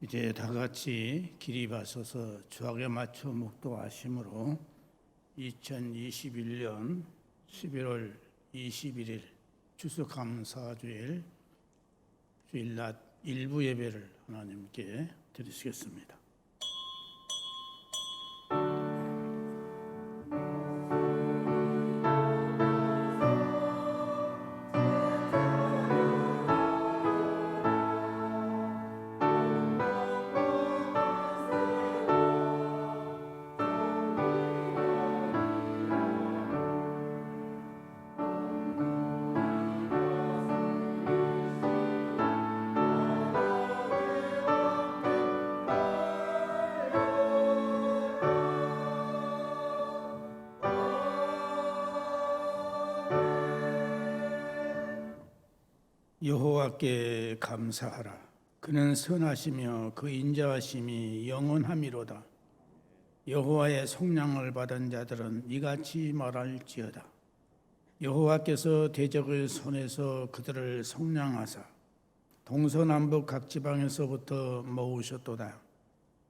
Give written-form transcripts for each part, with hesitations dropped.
이제 다 같이 기립하셔서 주악에 맞춰 묵도하심으로 2021년 11월 21일 추수감사주일 주일낮 일부 예배를 하나님께 드리시겠습니다. 여호와께 감사하라. 그는 선하시며 그 인자하심이 영원함이로다. 여호와의 속량을 받은 자들은 이같이 말할지어다. 여호와께서 대적의 손에서 그들을 속량하사 동서남북 각 지방에서부터 모으셨도다.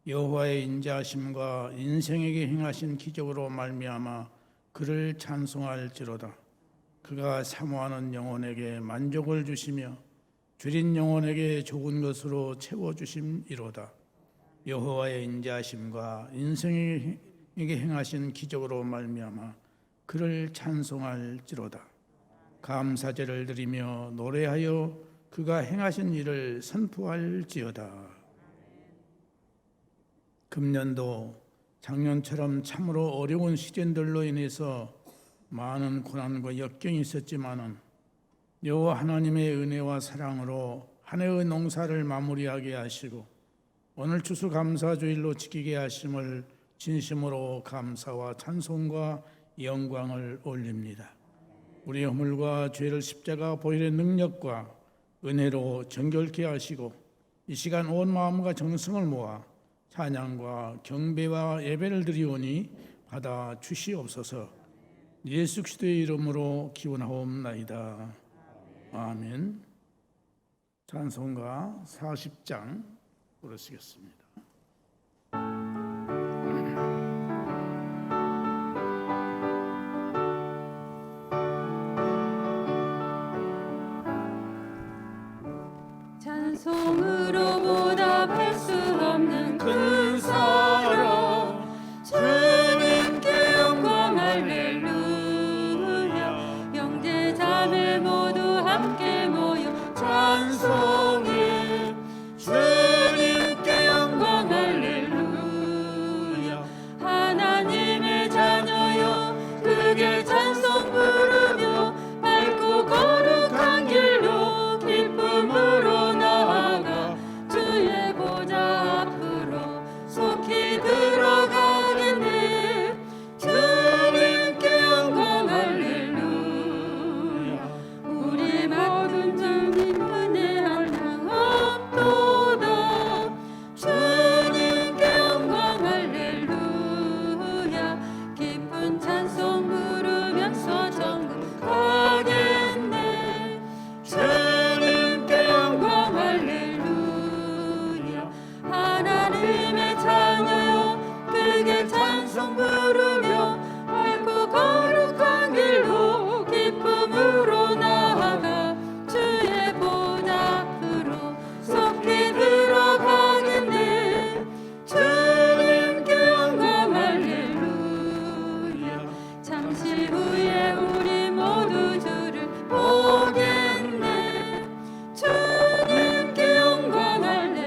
여호와의 인자하심과 인생에게 행하신 기적으로 말미암아 그를 찬송할지로다. 그가 사모하는 영혼에게 만족을 주시며 줄인 영혼에게 좋은 것으로 채워주심이로다. 여호와의 인자하심과 인생에게 행하신 기적으로 말미암아 그를 찬송할지로다. 감사제를 드리며 노래하여 그가 행하신 일을 선포할지어다. 금년도 작년처럼 참으로 어려운 시련들로 인해서 많은 고난과 역경이 있었지만은 여호와 하나님의 은혜와 사랑으로 한 해의 농사를 마무리하게 하시고 오늘 추수감사주일로 지키게 하심을 진심으로 감사와 찬송과 영광을 올립니다. 우리의 허물과 죄를 십자가 보혈의 능력과 은혜로 정결케 하시고 이 시간 온 마음과 정성을 모아 찬양과 경배와 예배를 드리오니 받아 주시옵소서. 예수 그리스도의 이름으로 기원하옵나이다. 아멘. 찬송가 40장 부르시겠습니다. 찬송으로 보답할 수 없는 큰 사랑 주님께 영광 할렐루야. 형제자매 모두 함께 모여 찬송해 주님께 영광 할렐루야. 하나님의 자녀여 크게 찬송 부르며 밝고 거룩한 길로 기쁨으로 나아가 주의 보좌 앞으로 속히 들어가겠네. 주님께 영광 할렐루야. 우리 모든 주님 은혜 한량 없도다. 주님께 영광 할렐루야. 기쁜 찬송 부르면서 전국 가겠네. 주님께 영광 할렐루야. 하나님의 자녀여 크게 찬송 부르며 밝고 거룩한 길로 기쁨으로 나아가 주의 보좌 앞으로 속히 들어가겠네. 주님께 영광 할렐루야. 잠시 후에 우리 모두 주를 보겠네. 주님께 영광 할렐루야.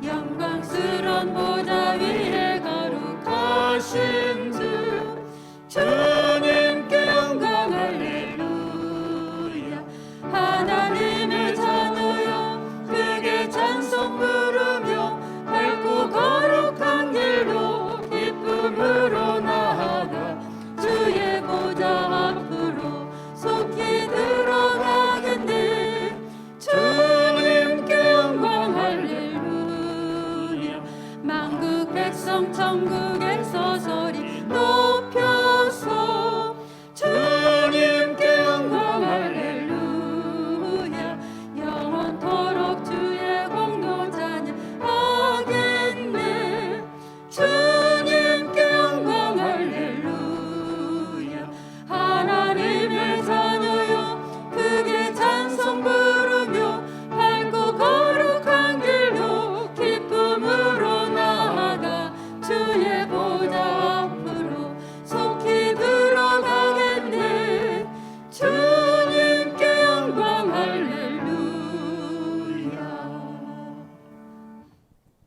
영광스러운 보좌 위에 거룩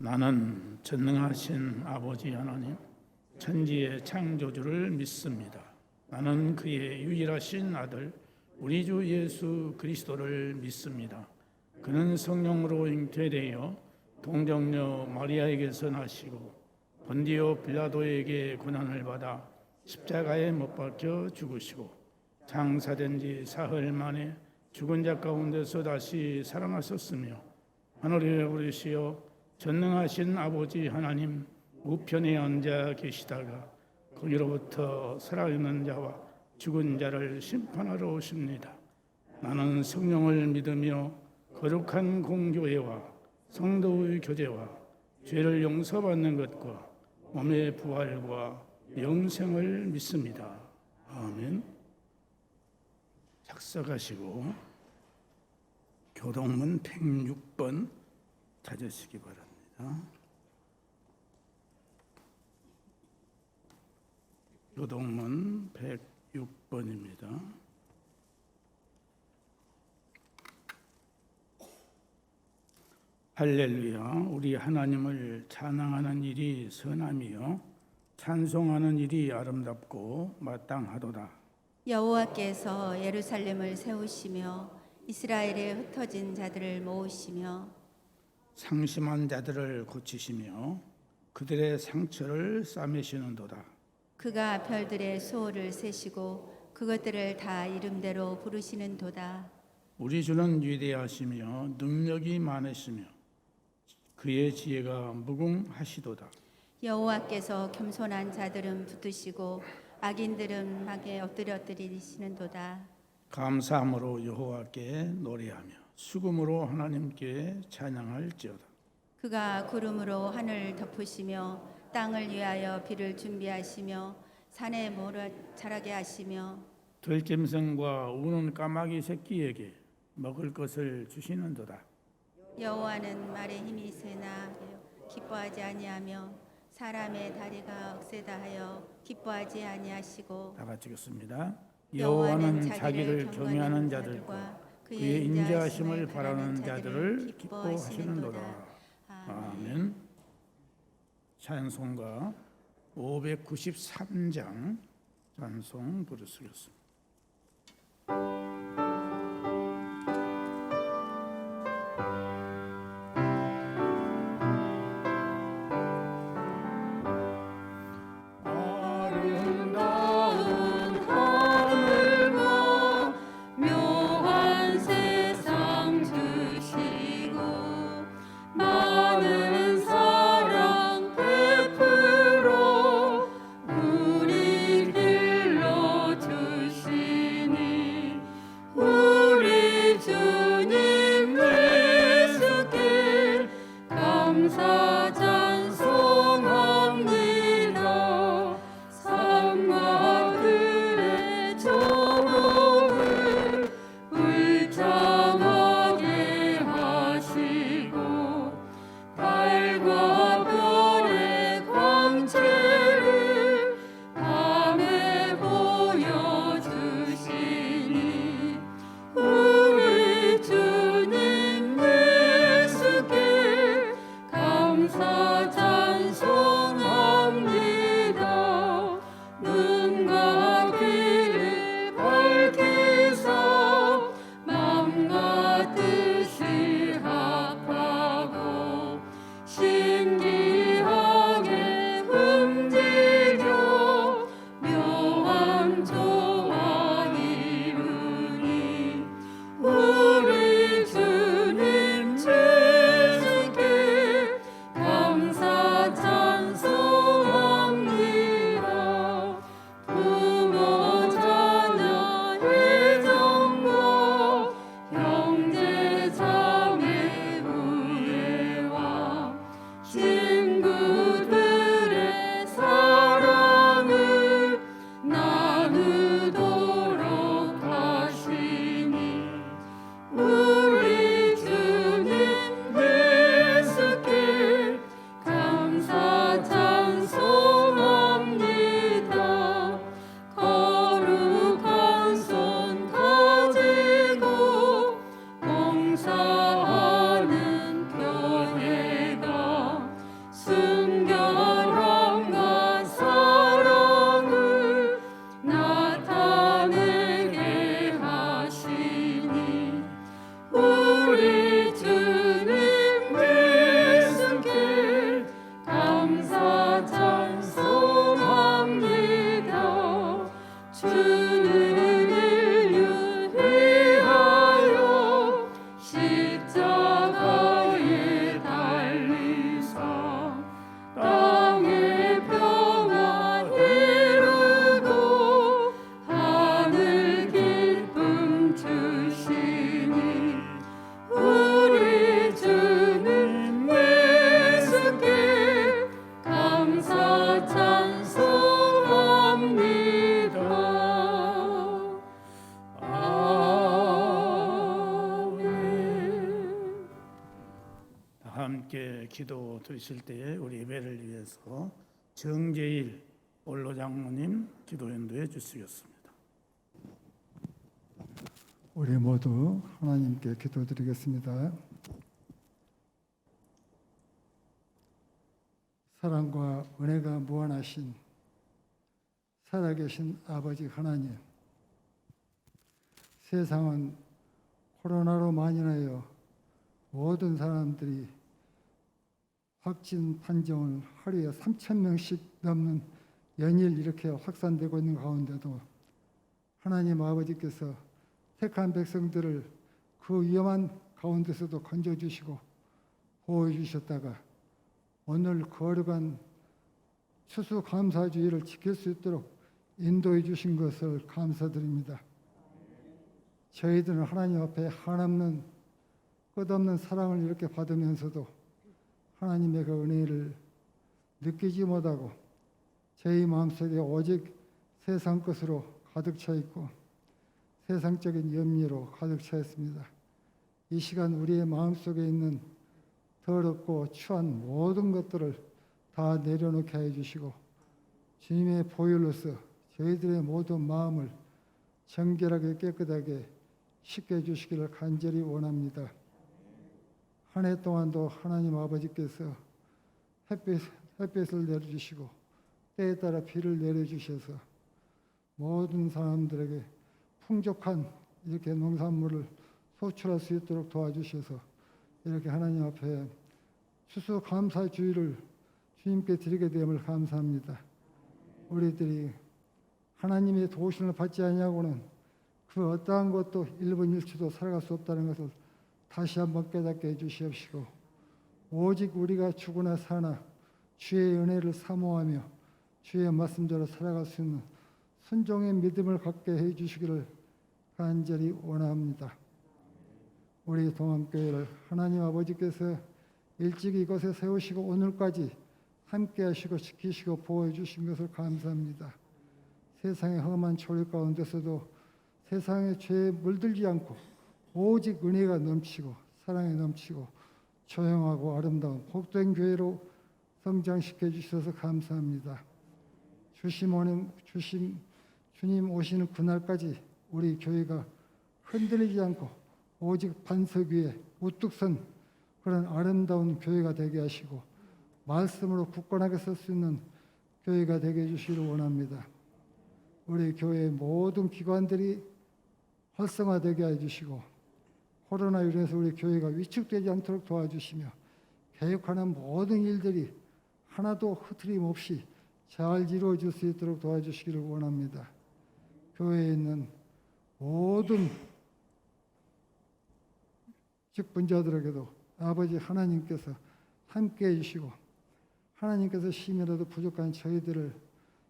나는 전능하신 아버지 하나님, 천지의 창조주를 믿습니다. 나는 그의 유일하신 아들, 우리 주 예수 그리스도를 믿습니다. 그는 성령으로 잉태되어 동정녀 마리아에게서 나시고 본디오 빌라도에게 고난을 받아 십자가에 못 박혀 죽으시고 장사된 지 사흘 만에 죽은 자 가운데서 다시 살아나셨으며 하늘에 오르시어 전능하신 아버지 하나님 우편에 앉아 계시다가 거기로부터 살아있는 자와 죽은 자를 심판하러 오십니다. 나는 성령을 믿으며 거룩한 공교회와 성도의 교제와 죄를 용서받는 것과 몸의 부활과 영생을 믿습니다. 아멘. 작성하시고 교동문 106번 찾으시기 바랍니다. 교동문 106번입니다. 할렐루야. 우리 하나님을 찬양하는 일이 선함이요 찬송하는 일이 아름답고 마땅하도다. 여호와께서 예루살렘을 세우시며 이스라엘에 흩어진 자들을 모으시며 상심한 자들을 고치시며 그들의 상처를 싸매시는도다. 그가 별들의 수호를 세시고 그것들을 다 이름대로 부르시는도다. 우리 주는 위대하시며 능력이 많으시며 그의 지혜가 무궁하시도다. 여호와께서 겸손한 자들은 붙드시고 악인들은 막에 엎드려뜨리시는도다. 감사함으로 여호와께 노래하며 수금으로 하나님께 찬양할지어다. 그가 구름으로 하늘을 덮으시며 땅을 위하여 비를 준비하시며 산에 모래 자라게 하시며 들짐승과 우는 까마귀 새끼에게 먹을 것을 주시는도다. 여호와는 말에 힘이 세나 기뻐하지 아니하며 사람의 다리가 억세다 하여 기뻐하지 아니하시고 다 같이 읽습니다. 여호와는 자기를 경외하는 자들과 그의 인자하심을 바라는 자들을 기뻐하시는도다. 아멘. 찬송가 593장 찬송 부르시겠습니다. 아름다운 하늘과 묘한 세상 주시고 많은 사랑 베풀어 우리 길러 주시니 함께 기도 드리실 때에 우리 예배를 위해서 정재일 원로 장로님 기도 인도해 주시겠습니다. 우리 모두 하나님께 기도드리겠습니다. 사랑과 은혜가 무한하신 살아계신 아버지 하나님, 세상은 코로나로 만연하여 모든 사람들이 확진 판정을 하루에 3,000명씩 넘는 연일 이렇게 확산되고 있는 가운데도 하나님 아버지께서 택한 백성들을 그 위험한 가운데서도 건져주시고 보호해주셨다가 오늘 거룩한 추수감사주의를 지킬 수 있도록 인도해 주신 것을 감사드립니다. 저희들은 하나님 앞에 한없는 끝없는 사랑을 이렇게 받으면서도 하나님의 그 은혜를 느끼지 못하고 저희 마음속에 오직 세상 것으로 가득 차 있고 세상적인 염려로 가득 차 있습니다. 이 시간 우리의 마음속에 있는 더럽고 추한 모든 것들을 다 내려놓게 해주시고 주님의 보혈로서 저희들의 모든 마음을 정결하게 깨끗하게 씻겨주시기를 간절히 원합니다. 한 해 동안도 하나님 아버지께서 햇빛을 내려주시고 때에 따라 비를 내려주셔서 모든 사람들에게 풍족한 이렇게 농산물을 소출할 수 있도록 도와주셔서 이렇게 하나님 앞에 추수감사주의를 주님께 드리게 됨을 감사합니다. 우리들이 하나님의 도우심을 받지 아니하고는 그 어떠한 것도 1분 1초도 살아갈 수 없다는 것을 다시 한번 깨닫게 해주시옵시고 오직 우리가 죽으나 사나 주의 은혜를 사모하며 주의 말씀대로 살아갈 수 있는 순종의 믿음을 갖게 해주시기를 간절히 원합니다. 우리 동암교회를 하나님 아버지께서 일찍 이곳에 세우시고 오늘까지 함께 하시고 지키시고 보호해 주신 것을 감사합니다. 세상의 험한 초리 가운데서도 세상의 죄에 물들지 않고 오직 은혜가 넘치고 사랑이 넘치고 조용하고 아름다운 복된 교회로 성장시켜 주셔서 감사합니다. 주님 오시는 그날까지 우리 교회가 흔들리지 않고 오직 반석 위에 우뚝 선 그런 아름다운 교회가 되게 하시고 말씀으로 굳건하게 설 수 있는 교회가 되게 해주시기를 원합니다. 우리 교회의 모든 기관들이 활성화되게 해주시고 코로나로 인해서 우리 교회가 위축되지 않도록 도와주시며 개혁하는 모든 일들이 하나도 흐트림 없이 잘 이루어질 수 있도록 도와주시기를 원합니다. 교회에 있는 모든 직분자들에게도 아버지 하나님께서 함께 해주시고 하나님께서 심이라도 부족한 저희들을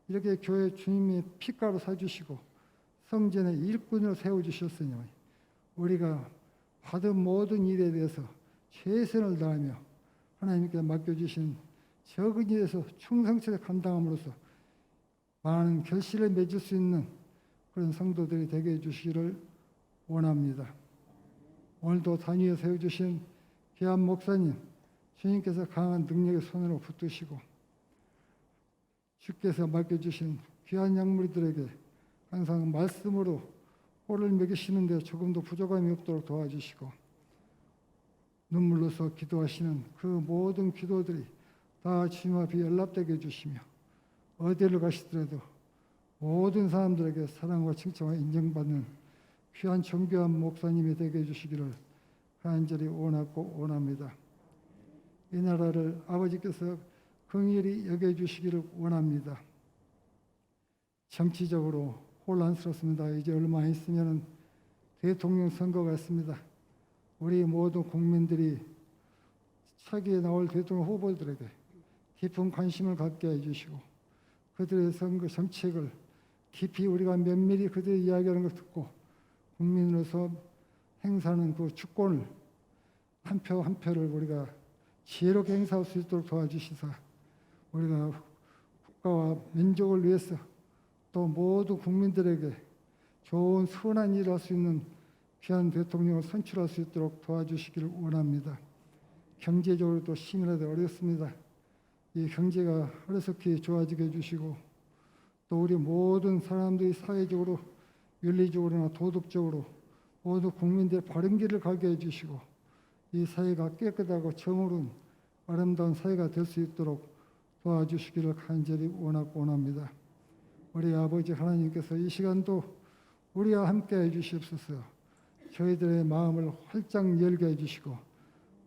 이렇게 교회 주님의 피가로 사주시고 성전의 일꾼으로 세워주셨으니 우리가 받은 모든 일에 대해서 최선을 다하며 하나님께 맡겨주신 적은 일에서 충성스레 감당함으로써 많은 결실을 맺을 수 있는 그런 성도들이 되게 해주시기를 원합니다. 오늘도 단위에 세워주신 귀한 목사님 주님께서 강한 능력의 손으로 붙드시고 주께서 맡겨주신 귀한 약물들에게 항상 말씀으로 꼴을 먹이시는데 조금도 부족함이 없도록 도와주시고 눈물로서 기도하시는 그 모든 기도들이 다 주님 앞에 연락되게 해주시며 어디를 가시더라도 모든 사람들에게 사랑과 칭찬과 인정받는 귀한 정교한 목사님이 되게 해주시기를 간절히 원하고 원합니다. 이 나라를 아버지께서 긍휼히 여겨주시기를 원합니다. 정치적으로 혼란스럽습니다. 이제 얼마 있으면 대통령 선거가 있습니다. 우리 모든 국민들이 차기에 나올 대통령 후보들에게 깊은 관심을 갖게 해주시고 그들의 선거 정책을 깊이 우리가 면밀히 그들의 이야기하는 걸 듣고 국민으로서 행사하는 그 주권을 한 표 한 표를 우리가 지혜롭게 행사할 수 있도록 도와주시사 우리가 국가와 민족을 위해서 또 모든 국민들에게 좋은 선한 일을 할 수 있는 귀한 대통령을 선출할 수 있도록 도와주시기를 원합니다. 경제적으로도 심히라도 어렵습니다. 이 경제가 어렵게 좋아지게 해주시고 또 우리 모든 사람들이 사회적으로 윤리적으로나 도덕적으로 모두 국민들의 바른 길을 가게 해주시고 이 사회가 깨끗하고 정의로운 아름다운 사회가 될 수 있도록 도와주시기를 간절히 원합니다. 우리 아버지 하나님께서 이 시간도 우리와 함께 해주시옵소서. 저희들의 마음을 활짝 열게 해주시고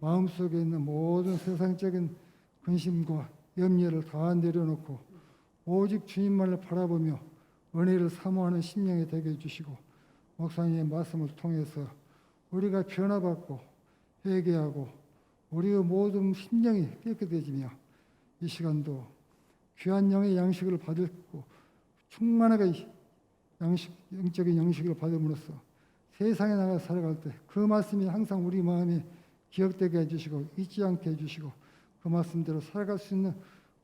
마음속에 있는 모든 세상적인 근심과 염려를 다 내려놓고 오직 주님만을 바라보며 은혜를 사모하는 심령이 되게 해주시고 목사님의 말씀을 통해서 우리가 변화받고 회개하고 우리의 모든 심령이 깨끗해지며 이 시간도 귀한 영의 양식을 받고 충만하게 영적인 양식을 받음으로써 세상에 나가 살아갈 때 그 말씀이 항상 우리 마음에 기억되게 해주시고 잊지 않게 해주시고 그 말씀대로 살아갈 수 있는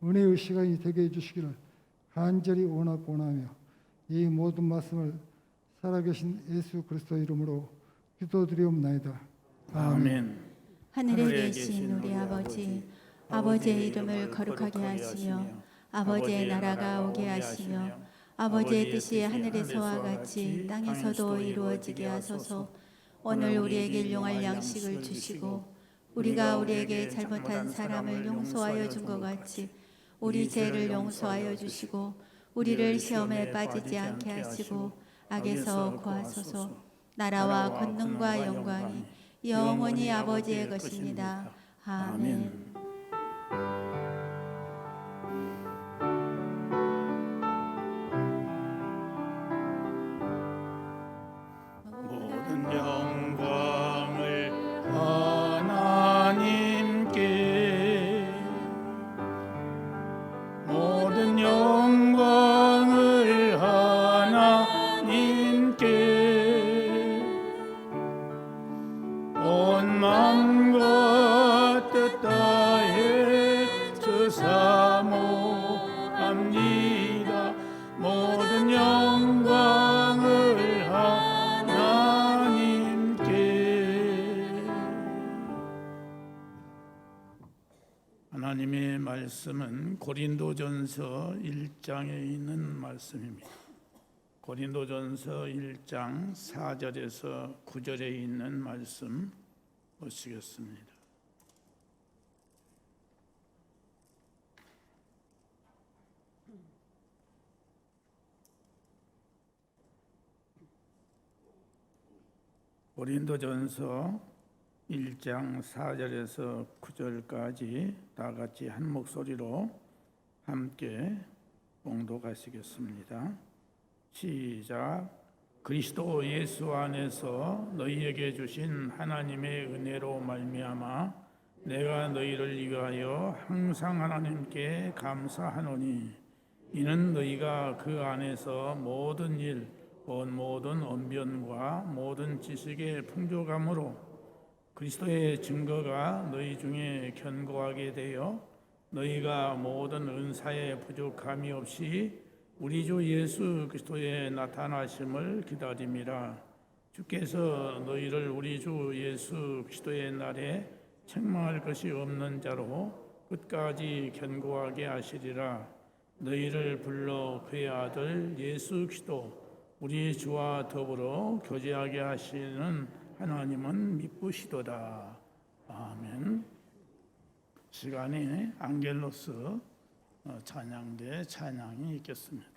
은혜의 시간이 되게 해주시기를 간절히 원하며 이 모든 말씀을 살아계신 예수 그리스도 이름으로 기도드리옵나이다. 아멘. 하늘에 계신 우리 아버지, 아버지의 이름을 거룩하게 하시며 아버지의 나라가 오게 하시며 아버지의 뜻이 하늘에서와 같이 땅에서도 이루어지게 하소서. 오늘 우리에게 일용할 양식을 주시고 우리가 우리에게 잘못한 사람을 용서하여 준 것 같이 우리 죄를 용서하여 주시고 우리를 시험에 빠지지 않게 하시고 악에서 구하소서. 나라와 권능과 영광이 영원히 아버지의 것입니다. 아멘. 모든 영광을 하나님께 모든 영광을 하나님께 온 마음과 뜻 다해 주사모합니다. 모든 영광을 하나님께. 하나님의 말씀은 고린도전서 1장에 있는 말씀입니다. 고린도전서 1장 4절에서 9절에 있는 말씀 보시겠습니다. 고린도전서 1장 4절에서 9절까지 다 같이 한 목소리로 함께 봉독하시겠습니다. 시작. 그리스도 예수 안에서 너희에게 주신 하나님의 은혜로 말미암아 내가 너희를 위하여 항상 하나님께 감사하노니 이는 너희가 그 안에서 모든 일 곧 모든 언변과 모든 지식의 풍족함으로 그리스도의 증거가 너희 중에 견고하게 되어 너희가 모든 은사에 부족함이 없이 우리 주 예수 그리스도의 나타나심을 기다림이라. 주께서 너희를 우리 주 예수 그리스도의 날에 책망할 것이 없는 자로 끝까지 견고하게 하시리라. 너희를 불러 그의 아들 예수 그리스도 우리 주와 더불어 교제하게 하시는 하나님은 미쁘시도다. 아멘. 시간에 앙겔로스 찬양대 찬양이 있겠습니다.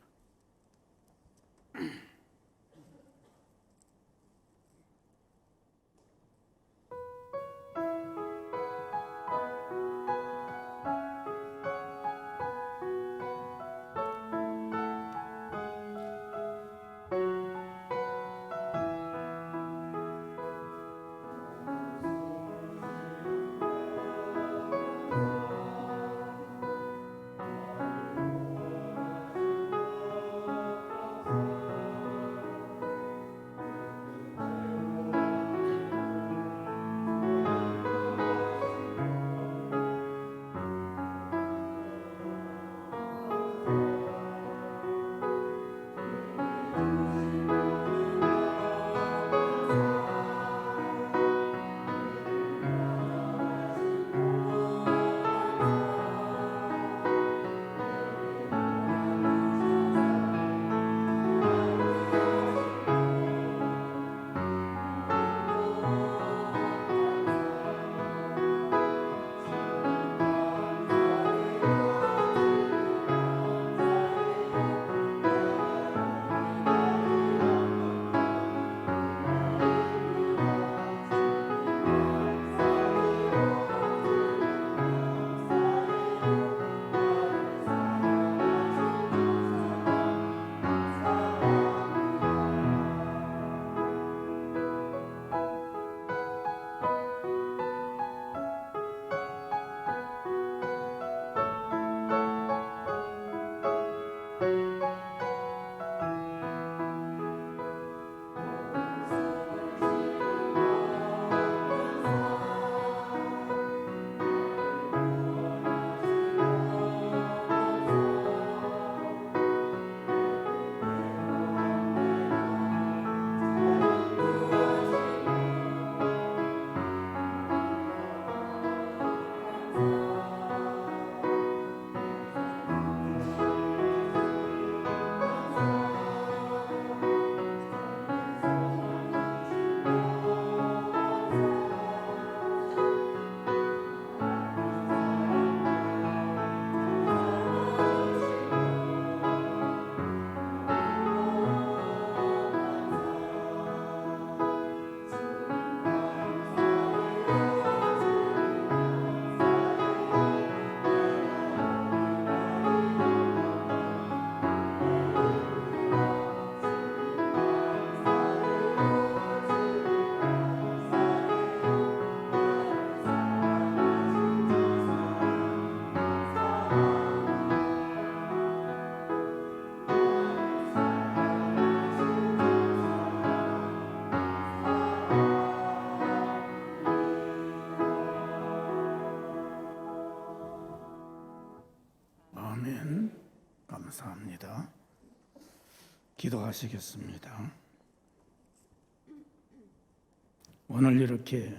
감사합니다. 기도하시겠습니다. 오늘 이렇게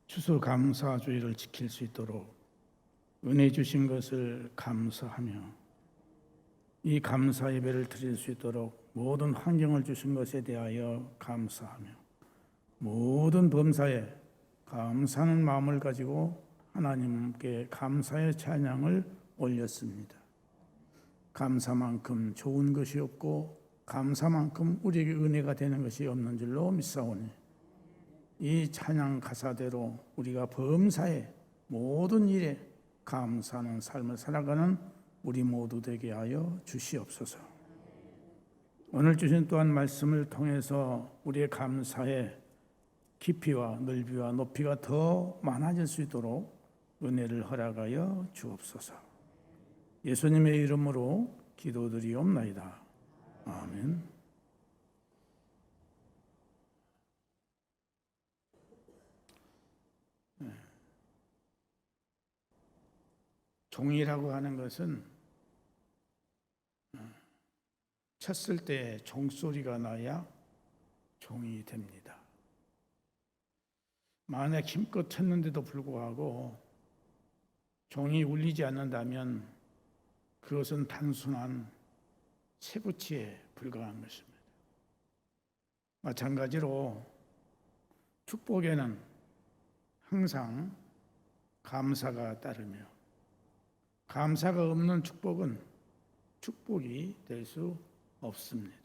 추수감사주의를 지킬 수 있도록 은혜 주신 것을 감사하며 이 감사 예배를 드릴 수 있도록 모든 환경을 주신 것에 대하여 감사하며 모든 범사에 감사하는 마음을 가지고 하나님께 감사의 찬양을 올렸습니다. 감사만큼 좋은 것이 없고 감사만큼 우리에게 은혜가 되는 것이 없는 줄로 믿사오니 이 찬양 가사대로 우리가 범사에 모든 일에 감사하는 삶을 살아가는 우리 모두 되게 하여 주시옵소서. 오늘 주신 또한 말씀을 통해서 우리의 감사의 깊이와 넓이와 높이가 더 많아질 수 있도록 은혜를 허락하여 주옵소서. 예수님의 이름으로 기도드리옵나이다. 아멘. 종이라고 하는 것은 쳤을 때 종소리가 나야 종이 됩니다. 만약 힘껏 쳤는데도 불구하고 종이 울리지 않는다면 그것은 단순한 쇠붙이에 불과한 것입니다. 마찬가지로 축복에는 항상 감사가 따르며 감사가 없는 축복은 축복이 될 수 없습니다.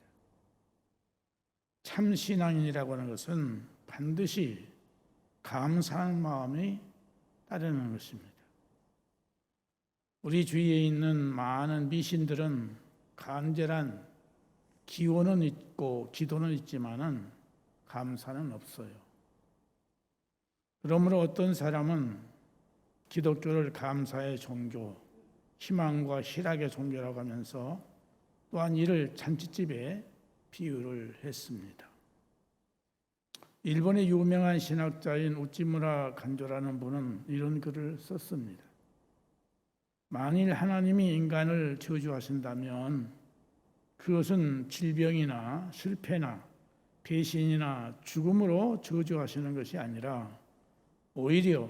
참 신앙인이라고 하는 것은 반드시 감사하는 마음이 따르는 것입니다. 우리 주위에 있는 많은 미신들은 간절한 기원은 있고 기도는 있지만은 감사는 없어요. 그러므로 어떤 사람은 기독교를 감사의 종교, 희망과 희락의 종교라고 하면서 또한 이를 잔치집에 비유를 했습니다. 일본의 유명한 신학자인 우찌무라 간조라는 분은 이런 글을 썼습니다. 만일 하나님이 인간을 저주하신다면 그것은 질병이나 실패나 배신이나 죽음으로 저주하시는 것이 아니라 오히려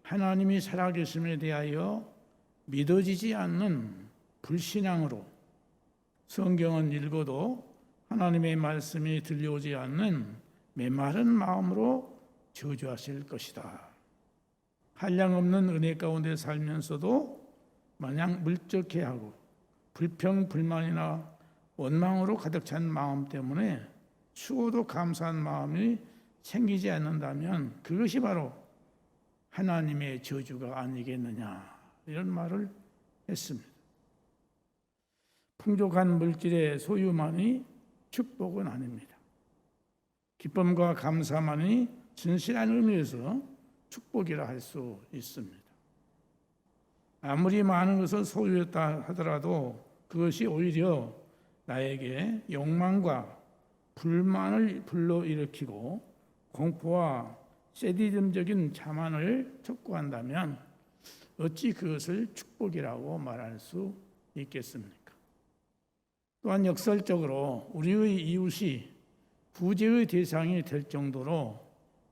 하나님이 살아계심에 대하여 믿어지지 않는 불신앙으로 성경은 읽어도 하나님의 말씀이 들려오지 않는 메마른 마음으로 저주하실 것이다. 한량없는 은혜 가운데 살면서도 마냥 물적해하고 불평불만이나 원망으로 가득 찬 마음 때문에 추워도 감사한 마음이 생기지 않는다면 그것이 바로 하나님의 저주가 아니겠느냐, 이런 말을 했습니다. 풍족한 물질의 소유만이 축복은 아닙니다. 기쁨과 감사만이 진실한 의미에서 축복이라 할 수 있습니다. 아무리 많은 것을 소유했다 하더라도 그것이 오히려 나에게 욕망과 불만을 불러일으키고 공포와 세디즘적인 자만을 촉구한다면 어찌 그것을 축복이라고 말할 수 있겠습니까? 또한 역설적으로 우리의 이웃이 구제의 대상이 될 정도로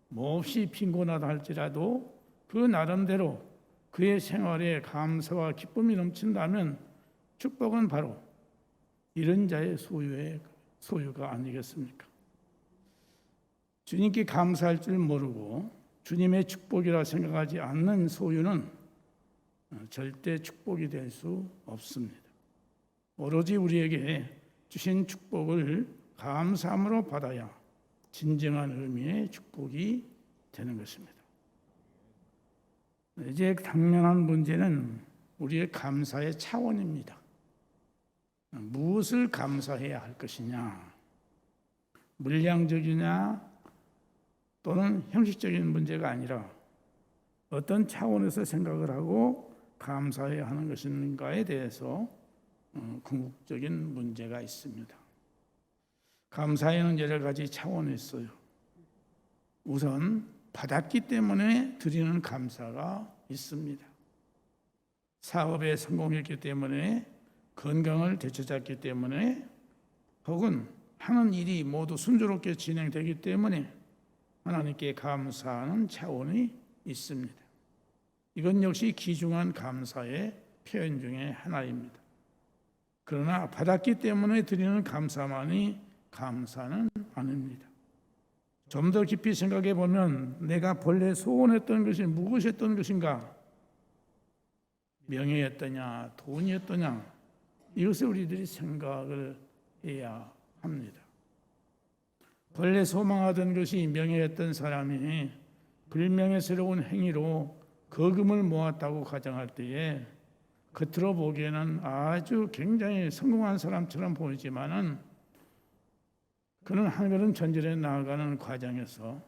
몹시 빈곤하다 할지라도 그 나름대로 그의 생활에 감사와 기쁨이 넘친다면 축복은 바로 이런 자의 소유가 아니겠습니까? 주님께 감사할 줄 모르고 주님의 축복이라 생각하지 않는 소유는 절대 축복이 될 수 없습니다. 오로지 우리에게 주신 축복을 감사함으로 받아야 진정한 의미의 축복이 되는 것입니다. 이제 당면한 문제는 우리의 감사의 차원입니다. 무엇을 감사해야 할 것이냐, 물량적이냐 또는 형식적인 문제가 아니라 어떤 차원에서 생각을 하고 감사해야 하는 것인가에 대해서 궁극적인 문제가 있습니다. 감사에는 여러 가지 차원이 있어요. 우선 받았기 때문에 드리는 감사가 있습니다. 사업에 성공했기 때문에 건강을 되찾았기 때문에 혹은 하는 일이 모두 순조롭게 진행되기 때문에 하나님께 감사하는 차원이 있습니다. 이건 역시 귀중한 감사의 표현 중에 하나입니다. 그러나 받았기 때문에 드리는 감사만이 감사는 아닙니다. 좀 더 깊이 생각해 보면 내가 본래 소원했던 것이 무엇이었던 것인가? 명예였더냐, 돈이었더냐? 이것을 우리들이 생각을 해야 합니다. 본래 소망하던 것이 명예였던 사람이 불명예스러운 행위로 거금을 모았다고 가정할 때에 겉으로 보기에는 아주 굉장히 성공한 사람처럼 보이지만은 그는 한 걸음 전진해 나아가는 과정에서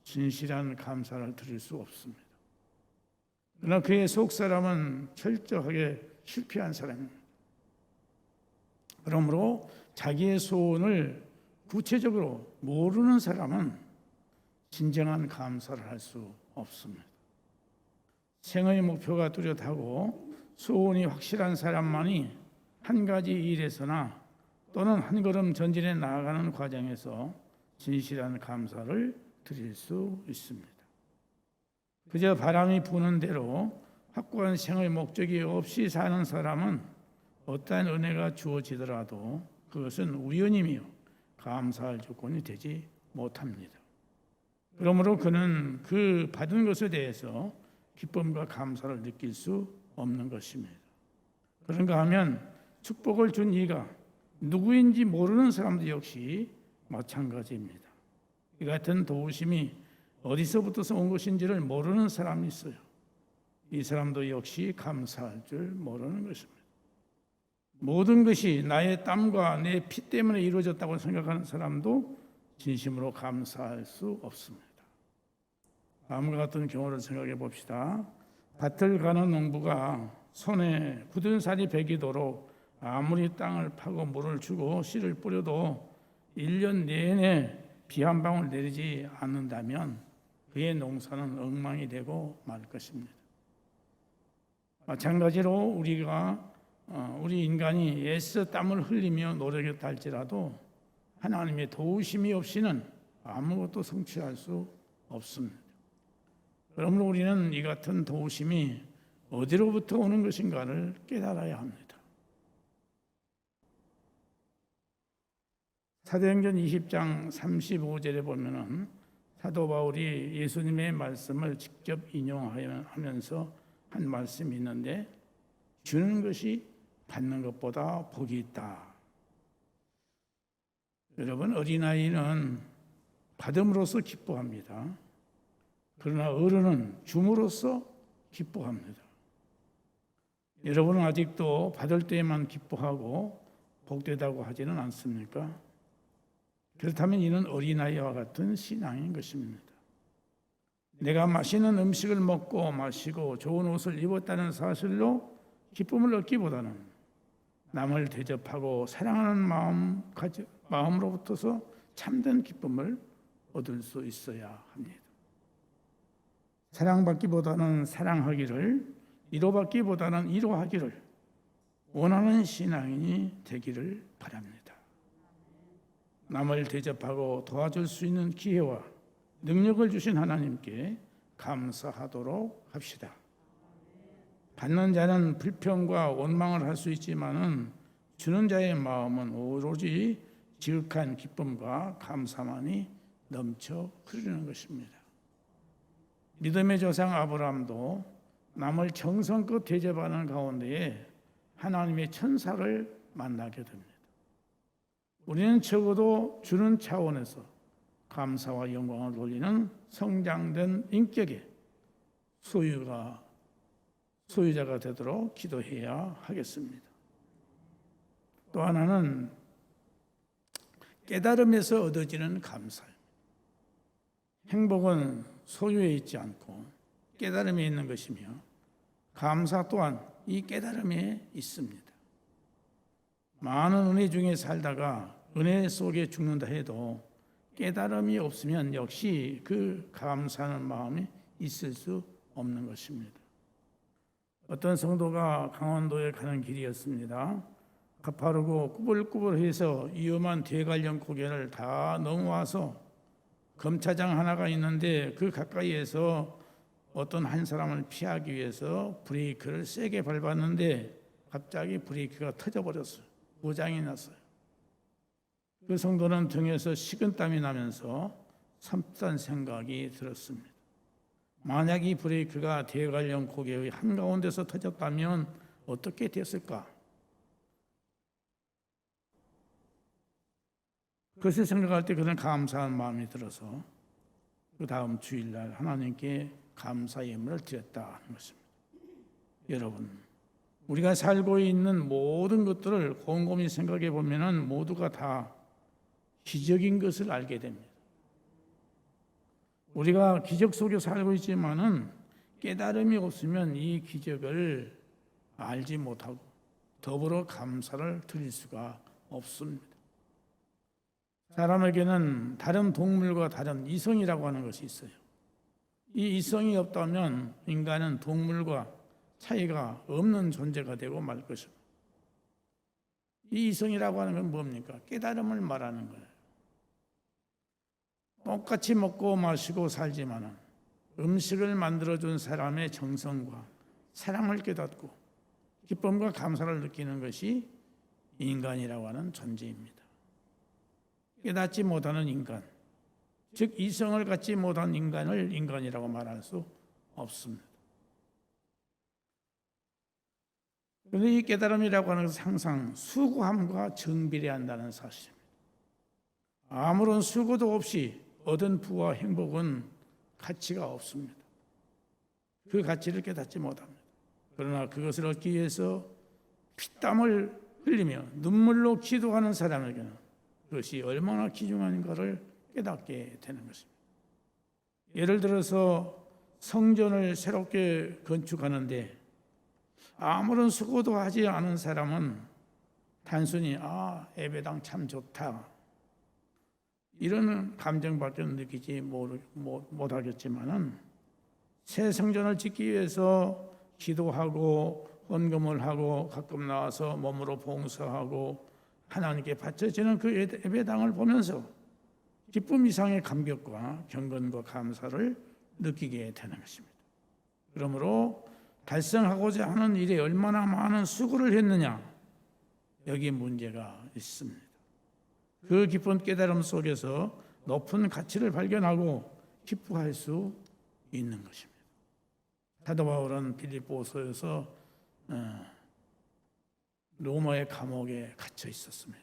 진실한 감사를 드릴 수 없습니다. 그러나 그의 속 사람은 철저하게 실패한 사람입니다. 그러므로 자기의 소원을 구체적으로 모르는 사람은 진정한 감사를 할 수 없습니다. 생의 목표가 뚜렷하고 소원이 확실한 사람만이 한 가지 일에서나 또는 한 걸음 전진해 나아가는 과정에서 진실한 감사를 드릴 수 있습니다. 그저 바람이 부는 대로 확고한 생의 목적이 없이 사는 사람은 어떠한 은혜가 주어지더라도 그것은 우연이며 감사할 조건이 되지 못합니다. 그러므로 그는 그 받은 것에 대해서 기쁨과 감사를 느낄 수 없는 것입니다. 그런가 하면 축복을 준 이가 누구인지 모르는 사람도 역시 마찬가지입니다. 이 같은 도우심이 어디서부터 온 것인지를 모르는 사람이 있어요. 이 사람도 역시 감사할 줄 모르는 것입니다. 모든 것이 나의 땀과 내 피 때문에 이루어졌다고 생각하는 사람도 진심으로 감사할 수 없습니다. 다음과 같은 경우를 생각해 봅시다. 밭을 가는 농부가 손에 굳은 살이 배기도록 아무리 땅을 파고 물을 주고 씨를 뿌려도 1년 내내 비 한 방울 내리지 않는다면 그의 농사는 엉망이 되고 말 것입니다. 마찬가지로 우리 인간이 애써 땀을 흘리며 노력했다 할지라도 하나님의 도우심이 없이는 아무것도 성취할 수 없습니다. 그러므로 우리는 이 같은 도우심이 어디로부터 오는 것인가를 깨달아야 합니다. 사도행전 20장 35절에 보면은 사도 바울이 예수님의 말씀을 직접 인용하면서 한 말씀이 있는데 주는 것이 받는 것보다 복이 있다. 여러분, 어린아이는 받음으로써 기뻐합니다. 그러나 어른은 줌으로써 기뻐합니다. 여러분은 아직도 받을 때에만 기뻐하고 복되다고 하지는 않습니까? 그렇다면 이는 어린아이와 같은 신앙인 것입니다. 내가 맛있는 음식을 먹고 마시고 좋은 옷을 입었다는 사실로 기쁨을 얻기보다는 남을 대접하고 사랑하는 마음으로부터서 참된 기쁨을 얻을 수 있어야 합니다. 사랑받기보다는 사랑하기를, 위로받기보다는 위로하기를 원하는 신앙인이 되기를 바랍니다. 남을 대접하고 도와줄 수 있는 기회와 능력을 주신 하나님께 감사하도록 합시다. 받는 자는 불평과 원망을 할 수 있지만은 주는 자의 마음은 오로지 지극한 기쁨과 감사만이 넘쳐 흐르는 것입니다. 믿음의 조상 아브라함도 남을 정성껏 대접하는 가운데에 하나님의 천사를 만나게 됩니다. 우리는 적어도 주는 차원에서 감사와 영광을 돌리는 성장된 인격의 소유자가 되도록 기도해야 하겠습니다. 또 하나는 깨달음에서 얻어지는 감사입니다. 행복은 소유에 있지 않고 깨달음에 있는 것이며 감사 또한 이 깨달음에 있습니다. 많은 은혜 중에 살다가 은혜 속에 죽는다 해도 깨달음이 없으면 역시 그 감사하는 마음이 있을 수 없는 것입니다. 어떤 성도가 강원도에 가는 길이었습니다. 가파르고 꾸불꾸불해서 위험한 대관령 고개를 다 넘어와서 검차장 하나가 있는데 그 가까이에서 어떤 한 사람을 피하기 위해서 브레이크를 세게 밟았는데 갑자기 브레이크가 터져버렸어요. 고장이 났어요. 그 성도는 등에서 식은땀이 나면서 섬찟한 생각이 들었습니다. 만약 이 브레이크가 대관령 고개의 한가운데서 터졌다면 어떻게 됐을까? 그것을 생각할 때 그는 감사한 마음이 들어서 그 다음 주일날 하나님께 감사 예물을 드렸다는 것입니다. 여러분, 우리가 살고 있는 모든 것들을 곰곰이 생각해 보면은 모두가 다 기적인 것을 알게 됩니다. 우리가 기적 속에 살고 있지만은 깨달음이 없으면 이 기적을 알지 못하고 더불어 감사를 드릴 수가 없습니다. 사람에게는 다른 동물과 다른 이성이라고 하는 것이 있어요. 이 이성이 없다면 인간은 동물과 차이가 없는 존재가 되고 말 것입니다. 이 이성이라고 하는 건 뭡니까? 깨달음을 말하는 거예요. 똑같이 먹고 마시고 살지만 음식을 만들어준 사람의 정성과 사랑을 깨닫고 기쁨과 감사를 느끼는 것이 인간이라고 하는 존재입니다. 깨닫지 못하는 인간, 즉 이성을 갖지 못한 인간을 인간이라고 말할 수 없습니다. 그런데 이 깨달음이라고 하는 것은 항상 수고함과 정비례한다는 사실입니다. 아무런 수고도 없이 얻은 부와 행복은 가치가 없습니다. 그 가치를 깨닫지 못합니다. 그러나 그것을 얻기 위해서 피땀을 흘리며 눈물로 기도하는 사람에게는 그것이 얼마나 귀중한가를 깨닫게 되는 것입니다. 예를 들어서 성전을 새롭게 건축하는데 아무런 수고도 하지 않은 사람은 단순히 예배당 참 좋다 이런 감정밖에 느끼지 못하겠지만은 새 성전을 짓기 위해서 기도하고 헌금을 하고 가끔 나와서 몸으로 봉사하고 하나님께 바쳐지는 그 예배당을 보면서 기쁨 이상의 감격과 경건과 감사를 느끼게 되는 것입니다. 그러므로 달성하고자 하는 일에 얼마나 많은 수고를 했느냐 여기에 문제가 있습니다. 그 깊은 깨달음 속에서 높은 가치를 발견하고 기뻐할 수 있는 것입니다. 사도 바울은 빌립보서에서 로마의 감옥에 갇혀 있었습니다.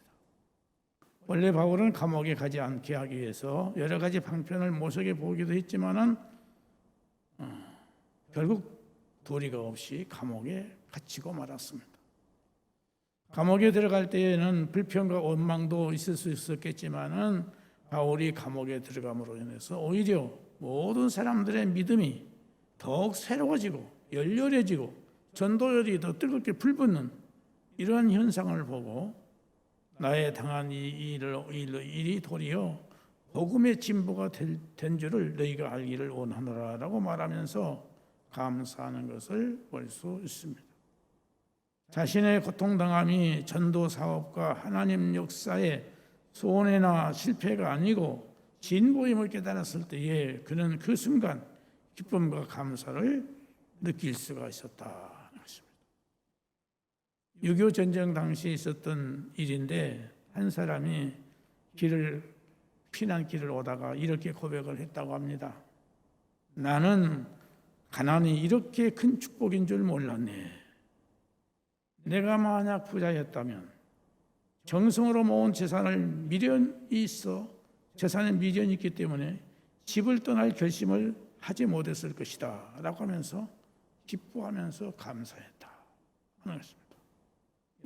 원래 바울은 감옥에 가지 않게 하기 위해서 여러 가지 방편을 모색해 보기도 했지만은 결국 도리가 없이 감옥에 갇히고 말았습니다. 감옥에 들어갈 때에는 불평과 원망도 있을 수 있었겠지만은 바울이 감옥에 들어감으로 인해서 오히려 모든 사람들의 믿음이 더욱 새로워지고 열렬해지고 전도열이 더 뜨겁게 불붙는 이러한 현상을 보고 나의 당한 이 일이 도리어 복음의 진보가 된 줄을 너희가 알기를 원하노라라고 말하면서 감사하는 것을 볼 수 있습니다. 자신의 고통당함이 전도 사업과 하나님 역사의 손해나 실패가 아니고 진보임을 깨달았을 때에 그는 그 순간 기쁨과 감사를 느낄 수가 있었다는 것입니다. 6.25 전쟁 당시 있었던 일인데 한 사람이 피난길을 오다가 이렇게 고백을 했다고 합니다. 나는 가난이 이렇게 큰 축복인 줄 몰랐네. 내가 만약 부자였다면 정성으로 모은 재산에 미련이 있기 때문에 집을 떠날 결심을 하지 못했을 것이다 라고 하면서 기뻐하면서 감사했다 하는 것입니다.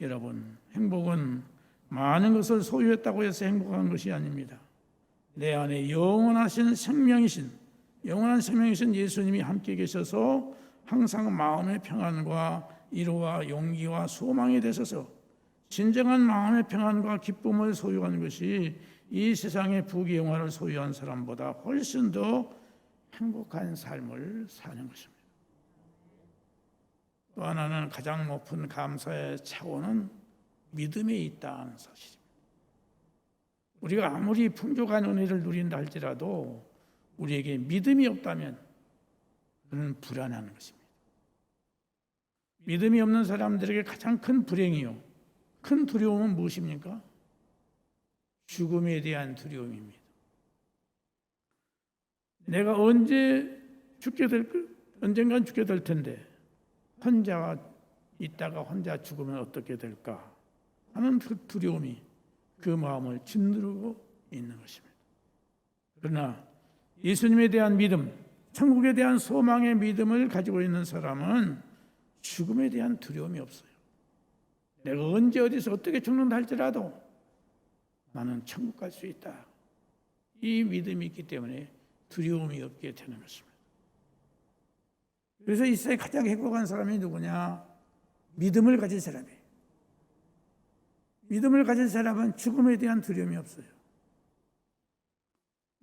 여러분, 행복은 많은 것을 소유했다고 해서 행복한 것이 아닙니다. 내 안에 영원한 생명이신 예수님이 함께 계셔서 항상 마음의 평안과 위로와 용기와 소망이 되셔서 진정한 마음의 평안과 기쁨을 소유하는 것이 이 세상의 부귀영화를 소유한 사람보다 훨씬 더 행복한 삶을 사는 것입니다. 또 하나는 가장 높은 감사의 차원은 믿음에 있다는 사실입니다. 우리가 아무리 풍족한 은혜를 누린다 할지라도 우리에게 믿음이 없다면 그는 불안한 것입니다. 믿음이 없는 사람들에게 가장 큰 불행이요, 큰 두려움은 무엇입니까? 죽음에 대한 두려움입니다. 내가 언젠간 죽게 될 텐데 혼자 있다가 혼자 죽으면 어떻게 될까 하는 그 두려움이 그 마음을 짓누르고 있는 것입니다. 그러나 예수님에 대한 믿음, 천국에 대한 소망의 믿음을 가지고 있는 사람은 죽음에 대한 두려움이 없어요. 내가 언제 어디서 어떻게 죽는다 할지라도 나는 천국 갈 수 있다. 이 믿음이 있기 때문에 두려움이 없게 되는 것입니다. 그래서 이 세상에 가장 행복한 사람이 누구냐? 믿음을 가진 사람이에요. 믿음을 가진 사람은 죽음에 대한 두려움이 없어요.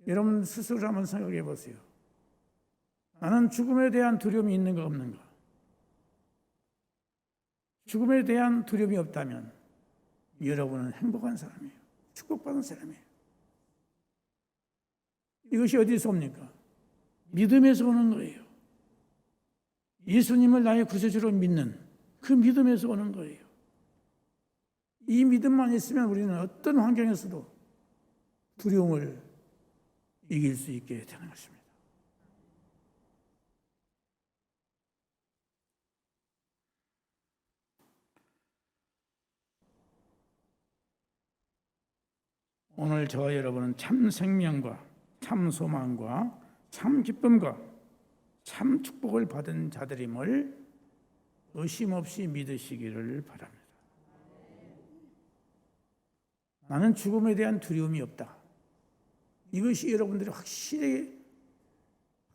여러분 스스로 한번 생각해 보세요. 나는 죽음에 대한 두려움이 있는가 없는가? 죽음에 대한 두려움이 없다면 여러분은 행복한 사람이에요. 축복받은 사람이에요. 이것이 어디서 옵니까? 믿음에서 오는 거예요. 예수님을 나의 구세주로 믿는 그 믿음에서 오는 거예요. 이 믿음만 있으면 우리는 어떤 환경에서도 두려움을 이길 수 있게 되는 것입니다. 오늘 저와 여러분은 참 생명과 참 소망과 참 기쁨과 참 축복을 받은 자들임을 의심 없이 믿으시기를 바랍니다. 나는 죽음에 대한 두려움이 없다. 이것이 여러분들이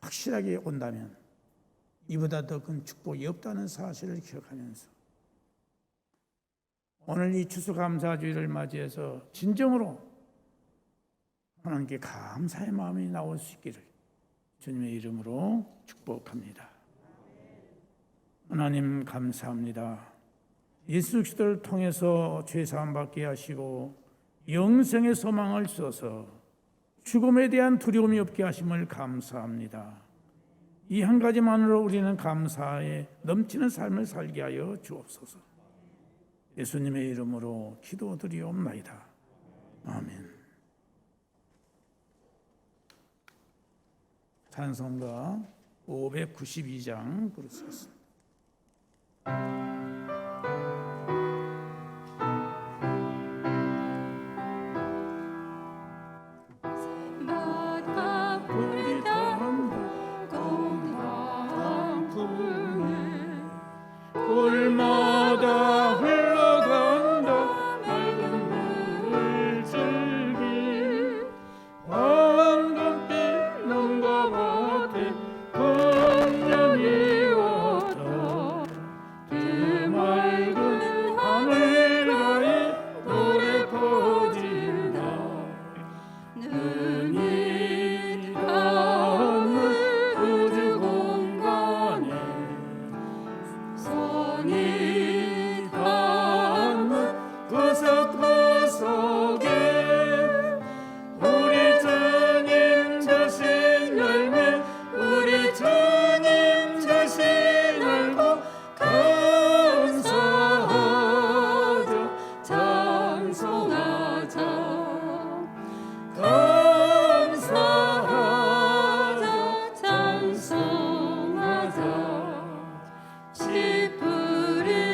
확실하게 온다면 이보다 더 큰 축복이 없다는 사실을 기억하면서 오늘 이 추수감사주일을 맞이해서 진정으로 하나님께 감사의 마음이 나올 수 있기를 주님의 이름으로 축복합니다. 하나님 감사합니다. 예수 그리스도를 통해서 죄 사함 받게 하시고 영생의 소망을 주셔서 죽음에 대한 두려움이 없게 하심을 감사합니다. 이 한 가지만으로 우리는 감사에 넘치는 삶을 살게 하여 주옵소서. 예수님의 이름으로 기도드리옵나이다. 아멘. 찬송가 592장 부르시겠습니다. 바다 불다 공당 불에 굴마다 흘러간다 맑은 물줄기 황금빛 눈과 밭에 번영이 왔다 그 맑은 하늘가에 노래 퍼진다 눈이 닿는 우주 공간에 손이 닿는 구석구석에 우리 주님 주신 열매 우리 주님 주신 열고 감사하자 찬송하자 감사하자 찬송하자 씨 뿌린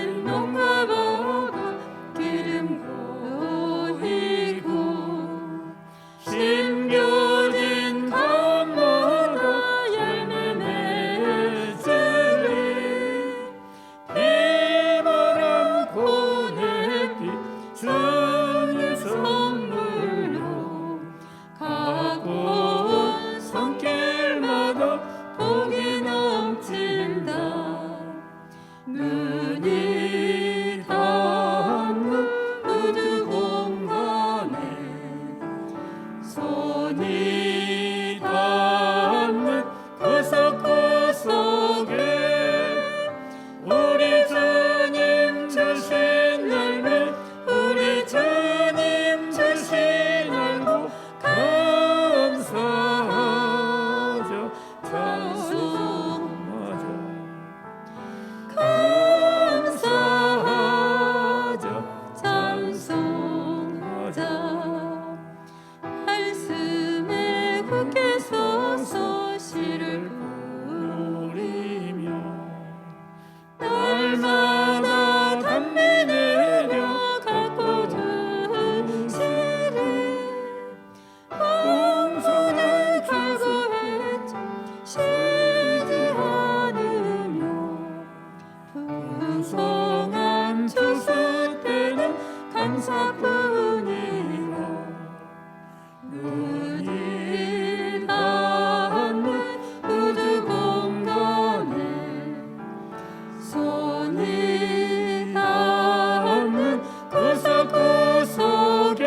땅에 닿는 구석구석에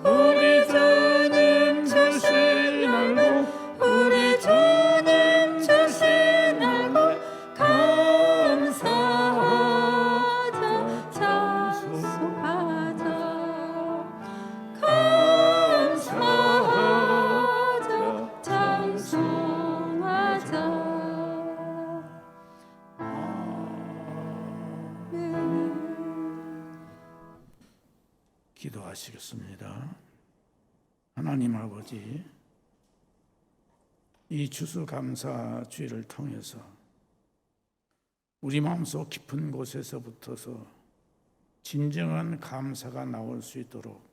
우리 주님 주신 알고 우리 주님 주신 알고 감사하자 찬송하자 감사하자 찬송하자 기도하시겠습니다. 하나님 아버지, 이 추수감사주의를 통해서 우리 마음속 깊은 곳에서부터서 진정한 감사가 나올 수 있도록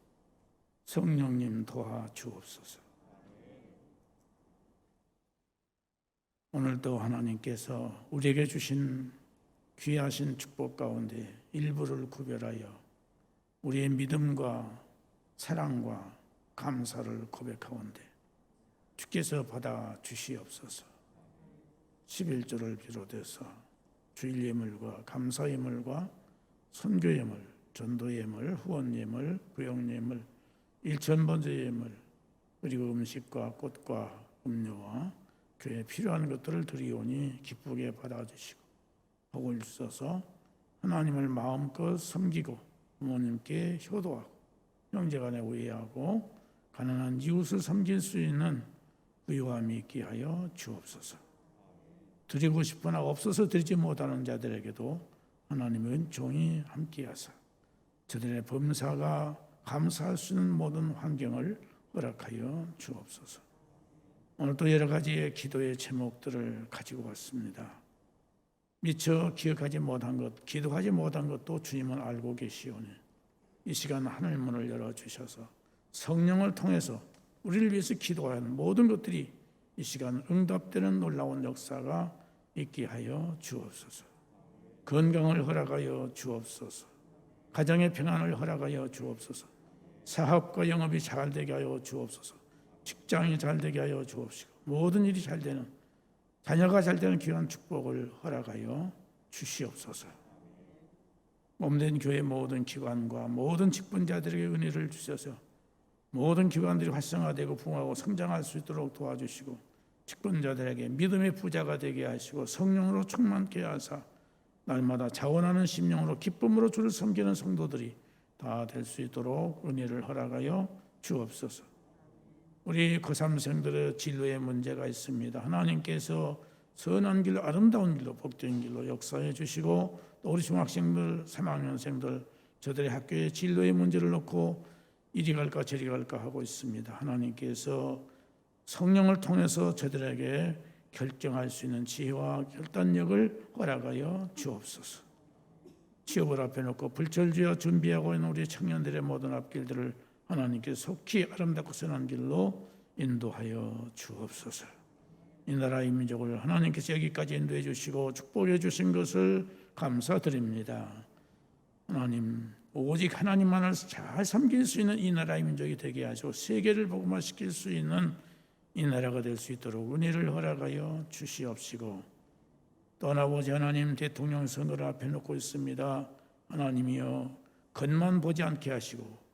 성령님 도와주옵소서. 오늘도 하나님께서 우리에게 주신 귀하신 축복 가운데 일부를 구별하여 우리의 믿음과 사랑과 감사를 고백하온대 주께서 받아 주시옵소서. 11조를 비롯해서 주일 예물과 감사 예물과 선교 예물, 전도 예물, 후원 예물, 구역 예물, 일천번제 예물, 그리고 음식과 꽃과 음료와 교회에 필요한 것들을 드리오니 기쁘게 받아주시고 복을 주셔서 하나님을 마음껏 섬기고 부모님께 효도하고 형제간에 우애하고 가난한 이웃을 섬길 수 있는 의함이 있게 하여 주옵소서. 드리고 싶으나 없어서 드리지 못하는 자들에게도 하나님의 은총이 함께하사 저들의 범사가 감사할 수 있는 모든 환경을 허락하여 주옵소서. 오늘도 여러 가지의 기도의 제목들을 가지고 왔습니다. 미처 기억하지 못한 것, 기도하지 못한 것도 주님은 알고 계시오니 이 시간 하늘 문을 열어주셔서 성령을 통해서 우리를 위해서 기도하는 모든 것들이 이 시간 응답되는 놀라운 역사가 있게 하여 주옵소서. 건강을 허락하여 주옵소서. 가정의 평안을 허락하여 주옵소서. 사업과 영업이 잘 되게 하여 주옵소서. 직장이 잘 되게 하여 주옵시고 모든 일이 잘 되는, 자녀가 잘 되는 귀한 축복을 허락하여 주시옵소서. 몸된 교회 모든 기관과 모든 직분자들에게 은혜를 주셔서 모든 기관들이 활성화되고 부흥하고 성장할 수 있도록 도와주시고 직분자들에게 믿음의 부자가 되게 하시고 성령으로 충만케 하사 날마다 자원하는 심령으로 기쁨으로 주를 섬기는 성도들이 다 될 수 있도록 은혜를 허락하여 주옵소서. 우리 고3생들의 진로에 문제가 있습니다. 하나님께서 선한 길로, 아름다운 길로, 복된 길로 역사해 주시고 또 우리 중학생들, 3학년생들 저들의 학교의 진로의 문제를 놓고 이리 갈까 저리 갈까 하고 있습니다. 하나님께서 성령을 통해서 저들에게 결정할 수 있는 지혜와 결단력을 허락하여 주옵소서. 취업을 앞에 놓고 불철주야 준비하고 있는 우리 청년들의 모든 앞길들을 하나님께 속히 아름답고 선한 길로 인도하여 주옵소서. 이 나라의 민족을 하나님께서 여기까지 인도해 주시고 축복해 주신 것을 감사드립니다. 하나님, 오직 하나님만을 잘 섬길 수 있는 이 나라의 민족이 되게 하시고 세계를 복음화시킬 수 있는 이 나라가 될 수 있도록 은혜를 허락하여 주시옵시고 또 아버지 하나님, 대통령 선거를 앞에 놓고 있습니다. 하나님이여, 겉만 보지 않게 하시고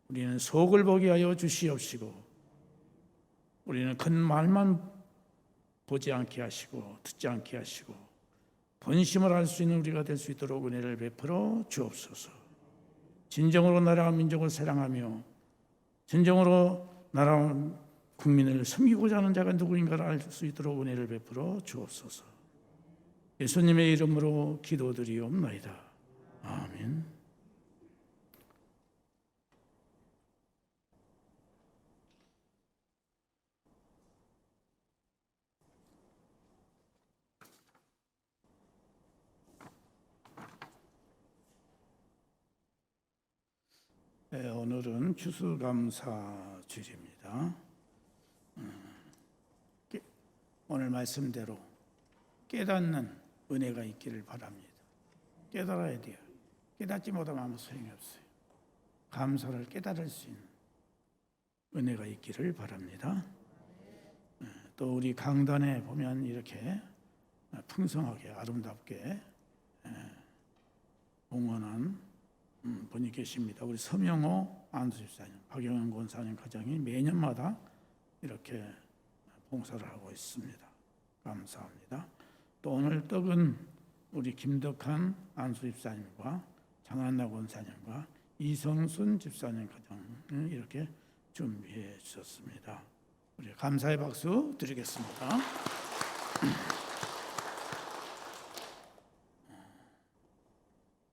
우리는 속을 보게 하여 주시옵시고 우리는 겉말만 보지 않게 하시고 듣지 않게 하시고 본심을 알 수 있는 우리가 될 수 있도록 은혜를 베풀어 주옵소서. 진정으로 나라와 민족을 사랑하며 진정으로 나라와 국민을 섬기고자 하는 자가 누구인가를 알 수 있도록 은혜를 베풀어 주옵소서. 예수님의 이름으로 기도드리옵나이다. 아멘. 네, 오늘은 추수감사주일입니다. 오늘 말씀대로 깨닫는 은혜가 있기를 바랍니다. 깨달아야 돼요. 깨닫지 못하면 아무 소용이 없어요. 감사를 깨달을 수 있는 은혜가 있기를 바랍니다. 또 우리 강단에 보면 이렇게 풍성하게 아름답게 봉헌한 분이 계십니다. 우리 서명호 안수집사님, 박영현 권사님 가정이 매년마다 이렇게 봉사를 하고 있습니다. 감사합니다. 또 오늘 떡은 우리 김덕한 안수집사님과 장한나 권사님과 이성순 집사님 가정을 이렇게 준비해 주셨습니다. 우리 감사의 박수 드리겠습니다.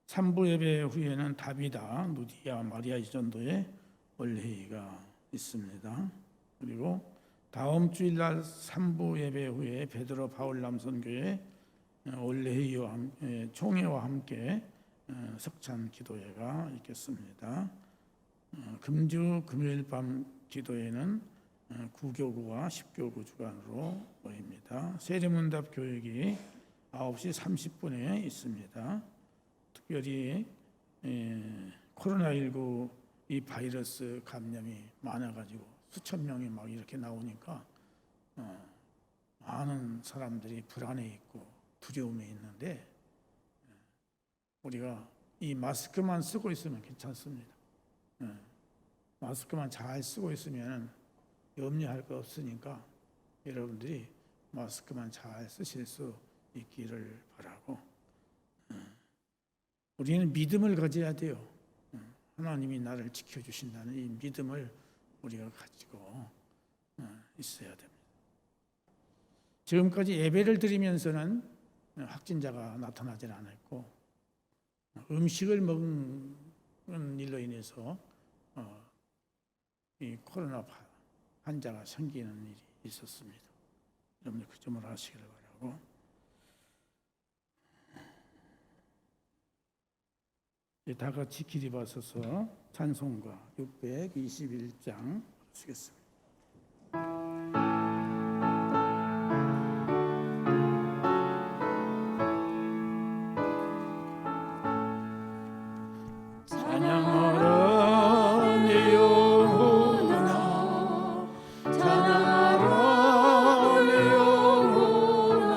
삼부 예배 후에는 다비다, 누디아, 마리아 이전도의 원례회의가 있습니다. 그리고 다음 주일날 삼부 예배 후에 베드로 바울 남선교회 원례회의와 총회와 함께 석찬 기도회가 있겠습니다. 금주 금요일 밤 기도회는 9교구와 10교구 주간으로 모입니다. 세례문답 교육이 9시 30분에 있습니다. 특별히 코로나19 이 바이러스 감염이 많아가지고 수천 명이 막 이렇게 나오니까 많은 사람들이 불안해 있고 두려움에 있는데 우리가 이 마스크만 쓰고 있으면 괜찮습니다. 마스크만 잘 쓰고 있으면 염려할 거 없으니까 여러분들이 마스크만 잘 쓰실 수 있기를 바라고, 우리는 믿음을 가져야 돼요. 하나님이 나를 지켜주신다는 이 믿음을 우리가 가지고 있어야 됩니다. 지금까지 예배를 드리면서는 확진자가 나타나지 않았고 음식을 먹는 일로 인해서 이 코로나 환자가 생기는 일이 있었습니다. 여러분들 그 점을 아시기를 바라고, 다 같이 기립하셔서 찬송가 621장 쓰겠습니다. 찬양하라 내 영혼아, 찬양하라 내 영혼아,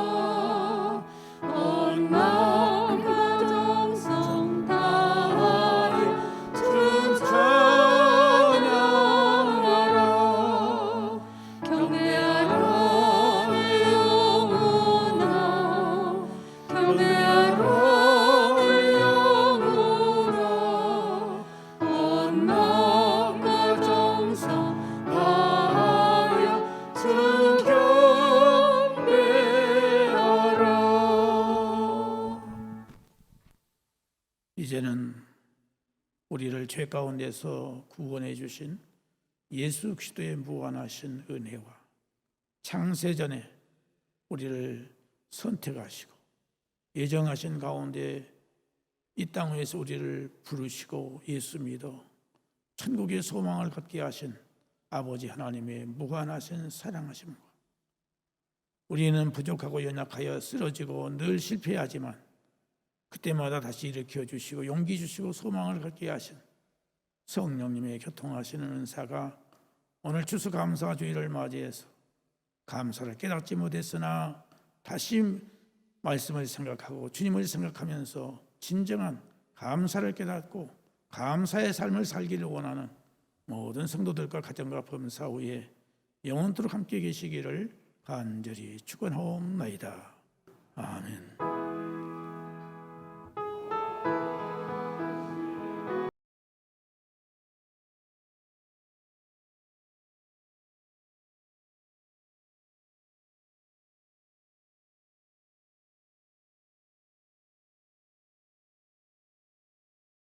온 마음과 정성 다하여 주 찬양하라. 경배하라 내 영혼아, 경배하라 내 영혼아, 온 마음과 정성 다하여 주 경배하라. 이제는 우리를 죄 가운데서 구원해 주신 예수 그리스도의 무한하신 은혜와 창세전에 우리를 선택하시고 예정하신 가운데 이 땅 위에서 우리를 부르시고 예수 믿어 천국의 소망을 갖게 하신 아버지 하나님의 무한하신 사랑하심과, 우리는 부족하고 연약하여 쓰러지고 늘 실패하지만 그때마다 다시 일으켜 주시고 용기 주시고 소망을 갖게 하신 성령님의 교통하시는 은사가 오늘 추수감사 주일을 맞이해서 감사를 깨닫지 못했으나 다시 말씀을 생각하고 주님을 생각하면서 진정한 감사를 깨닫고 감사의 삶을 살기를 원하는 모든 성도들과 가정과 범사 후에 영원토록 함께 계시기를 간절히 축원하옵나이다. 아멘.